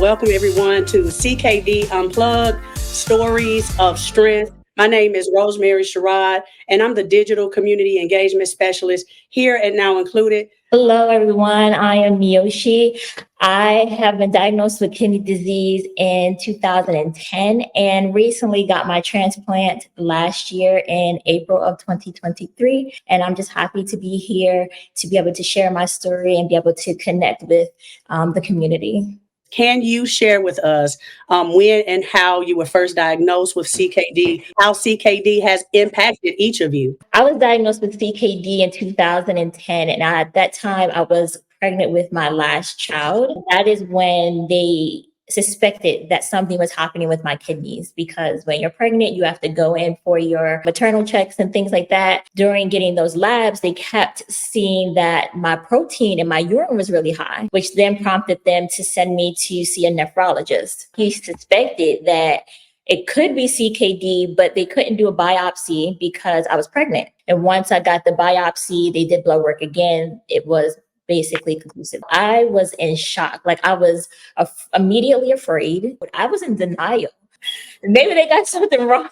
Welcome everyone to CKD Unplugged, Stories of Strength. My name is Rosemary Sherrod, and I'm the Digital Community Engagement Specialist here at Now Included. Hello, everyone. I am Miyoshi. I have been diagnosed with kidney disease in 2010 and recently got my transplant last year in April of 2023. And I'm just happy to be here to be able to share my story and be able to connect with the community. Can you share with us when and how you were first diagnosed with CKD, how CKD has impacted each of you? I was diagnosed with CKD in 2010, and at that time, I was pregnant with my last child. That is when they suspected that something was happening with my kidneys, because when you're pregnant, you have to go in for your maternal checks and things like that. During getting those labs, they kept seeing that my protein in my urine was really high, which then prompted them to send me to see a nephrologist. He suspected that it could be CKD, but they couldn't do a biopsy because I was pregnant. And once I got the biopsy, they did blood work again. It was basically conclusive. I was in shock. Like, I was immediately afraid. I was in denial. Maybe they got something wrong.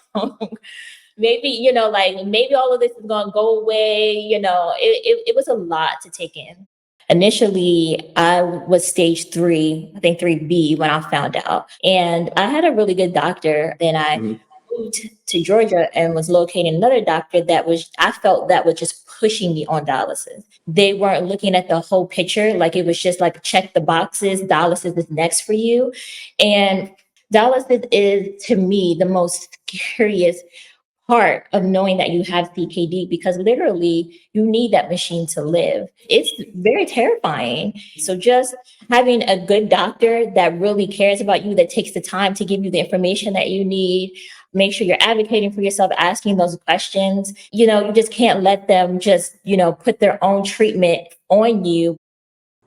Maybe, maybe all of this is going to go away. It was a lot to take in. Initially, I was stage 3, I think 3B when I found out. And I had a really good doctor. Then I moved to Georgia and was locating another doctor I felt that was just pushing me on dialysis. They weren't looking at the whole picture. Like, it was just like, check the boxes, dialysis is next for you. And dialysis is, to me, the most scariest part of knowing that you have CKD, because literally you need that machine to live. It's very terrifying. So just having a good doctor that really cares about you, that takes the time to give you the information that you need, make sure you're advocating for yourself, asking those questions. You just can't let them just, put their own treatment on you.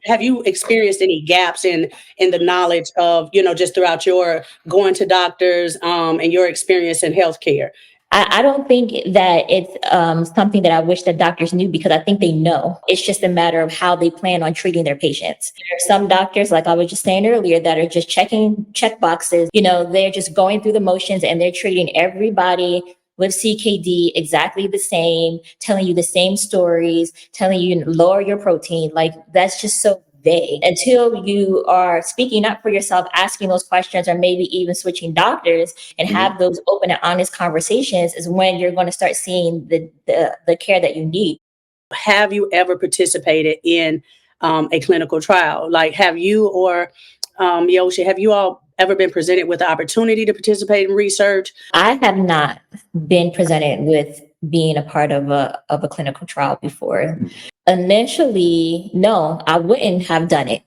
Have you experienced any gaps in the knowledge of, just throughout your going to doctors and your experience in healthcare? I don't think that it's something that I wish that doctors knew, because I think they know. It's just a matter of how they plan on treating their patients. There are some doctors, like I was just saying earlier, that are just checking check boxes. They're just going through the motions and they're treating everybody with CKD exactly the same, telling you the same stories, telling you lower your protein. Like, that's just so vague. Until you are speaking up for yourself, asking those questions, or maybe even switching doctors and have those open and honest conversations, is when you're going to start seeing the care that you need. Have you ever participated in a clinical trial? Like, have you or Miyoshi, have you all ever been presented with the opportunity to participate in research? I have not been presented with being a part of a clinical trial before. Initially, no, I wouldn't have done it.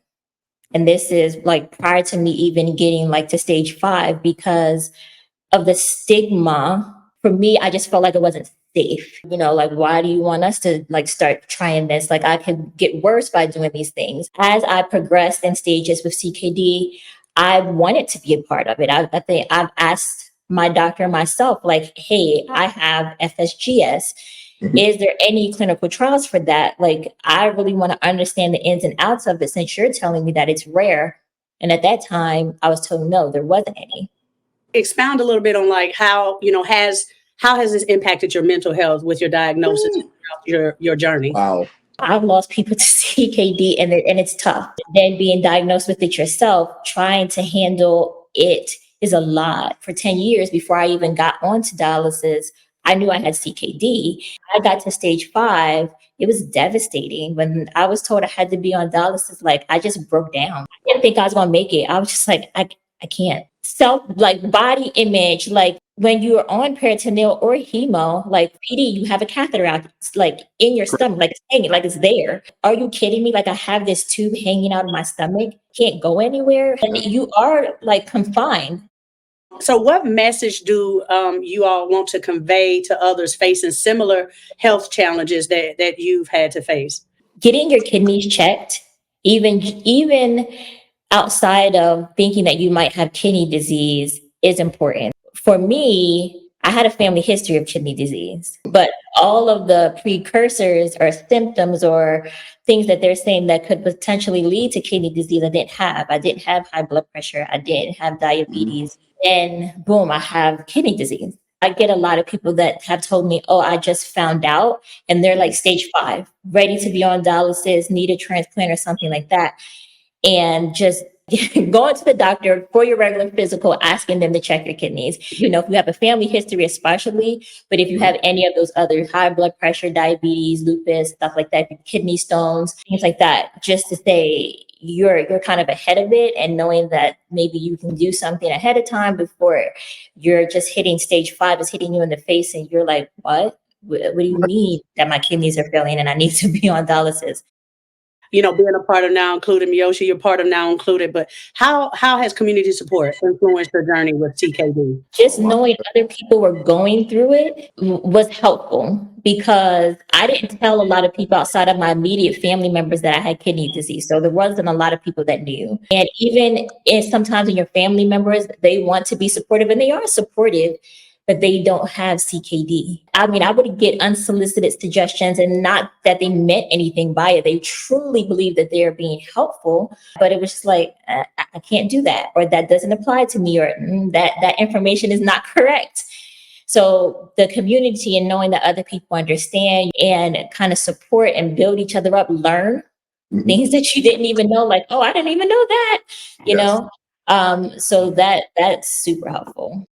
And this is like prior to me even getting like to stage 5, because of the stigma. For me, I just felt like it wasn't safe. Like, why do you want us to like start trying this? Like, I could get worse by doing these things. As I progressed in stages with CKD, I wanted to be a part of it. I think I've asked my doctor myself, like, hey, I have FSGS. Is there any clinical trials for that? Like, I really want to understand the ins and outs of it, since you're telling me that it's rare. And at that time, I was told no, there wasn't any. Expound a little bit on like how has this impacted your mental health with your diagnosis throughout your journey? Wow. I've lost people to CKD, and it's tough. Then being diagnosed with it yourself, trying to handle it is a lot. For 10 years before I even got onto dialysis, I knew I had CKD. I got to stage 5. It was devastating. When I was told I had to be on dialysis, like, I just broke down. I didn't think I was going to make it. I was just like, I can't. Body image, like when you're on peritoneal or hemo, like PD, you have a catheter out, like in your stomach, like it's hanging, like it's there. Are you kidding me? Like, I have this tube hanging out of my stomach, can't go anywhere, and you are like confined. So what message do you all want to convey to others facing similar health challenges that you've had to face? Getting your kidneys checked, even outside of thinking that you might have kidney disease, is important. For me, I had a family history of kidney disease, but all of the precursors or symptoms or things that they're saying that could potentially lead to kidney disease I didn't have. I didn't have high blood pressure. I didn't have diabetes. And boom, I have kidney disease. I get a lot of people that have told me, oh, I just found out, and they're like stage 5, ready to be on dialysis, need a transplant or something like that. And just going to the doctor for your regular physical, asking them to check your kidneys. You know, if you have a family history, especially, but if you have any of those other high blood pressure, diabetes, lupus, stuff like that, kidney stones, things like that, just to say you're kind of ahead of it and knowing that maybe you can do something ahead of time before you're just hitting stage 5 is hitting you in the face and you're like, what? What do you mean that my kidneys are failing and I need to be on dialysis? You know, being a part of Now Included, Miyoshi, you're part of Now Included, but how has community support influenced your journey with CKD? Just knowing other people were going through it was helpful because I didn't tell a lot of people outside of my immediate family members that I had kidney disease. So there wasn't a lot of people that knew. And even if sometimes in your family members, they want to be supportive and they are supportive, but they don't have CKD. I mean, I would get unsolicited suggestions and not that they meant anything by it. They truly believe that they are being helpful, but it was just like, I can't do that, or that doesn't apply to me, or that information is not correct. So the community and knowing that other people understand and kind of support and build each other up, learn things that you didn't even know, like, oh, I didn't even know that, you know? So that's super helpful.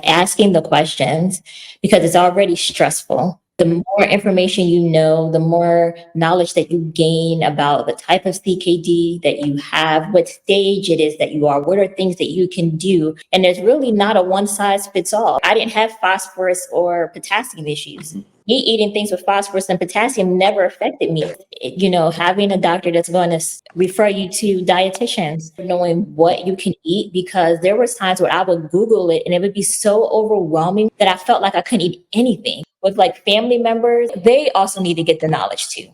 Asking the questions because it's already stressful. The more information you know, the more knowledge that you gain about the type of CKD that you have, what stage it is that you are, what are things that you can do. And there's really not a one size fits all. I didn't have phosphorus or potassium issues. Me eating things with phosphorus and potassium never affected me. You know, having a doctor that's going to refer you to dietitians, knowing what you can eat, because there was times where I would Google it and it would be so overwhelming that I felt like I couldn't eat anything. With like family members, they also need to get the knowledge too,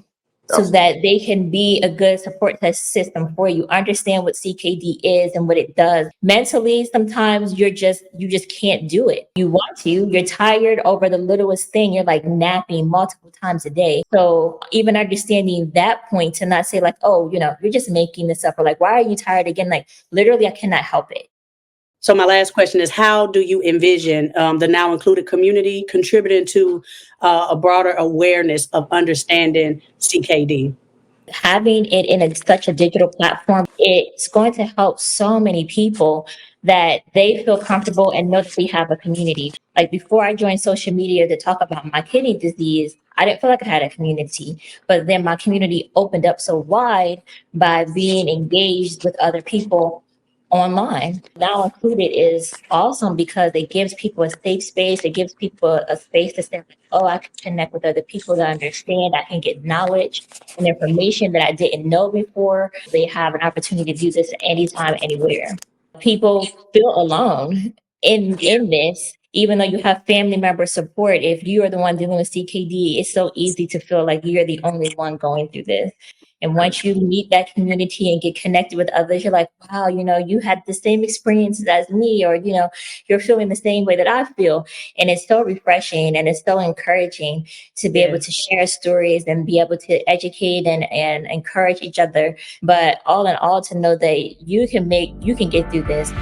so that they can be a good support system for you, understand what CKD is and what it does. Mentally, sometimes you just can't do it. You want to, you're tired over the littlest thing. You're like napping multiple times a day. So even understanding that point to not say like, oh, you know, you're just making this up, or like, why are you tired again? Like literally, I cannot help it. So my last question is, how do you envision the Now Included community contributing to a broader awareness of understanding CKD? Having it in such a digital platform, it's going to help so many people that they feel comfortable and know that we have a community. Like before I joined social media to talk about my kidney disease, I didn't feel like I had a community, but then my community opened up so wide by being engaged with other people online. Now Included is awesome because it gives people a safe space. It gives people a space to say, oh, I can connect with other people that understand. I can get knowledge and information that I didn't know before. They have an opportunity to do this anytime, anywhere. People feel alone in this, even though you have family member support. If you are the one dealing with CKD, it's so easy to feel like you're the only one going through this. And once you meet that community and get connected with others, you're like, wow, you know, you had the same experiences as me, or, you know, you're feeling the same way that I feel. And it's so refreshing and it's so encouraging to be able to share stories and be able to educate and encourage each other. But all in all, to know that you can get through this.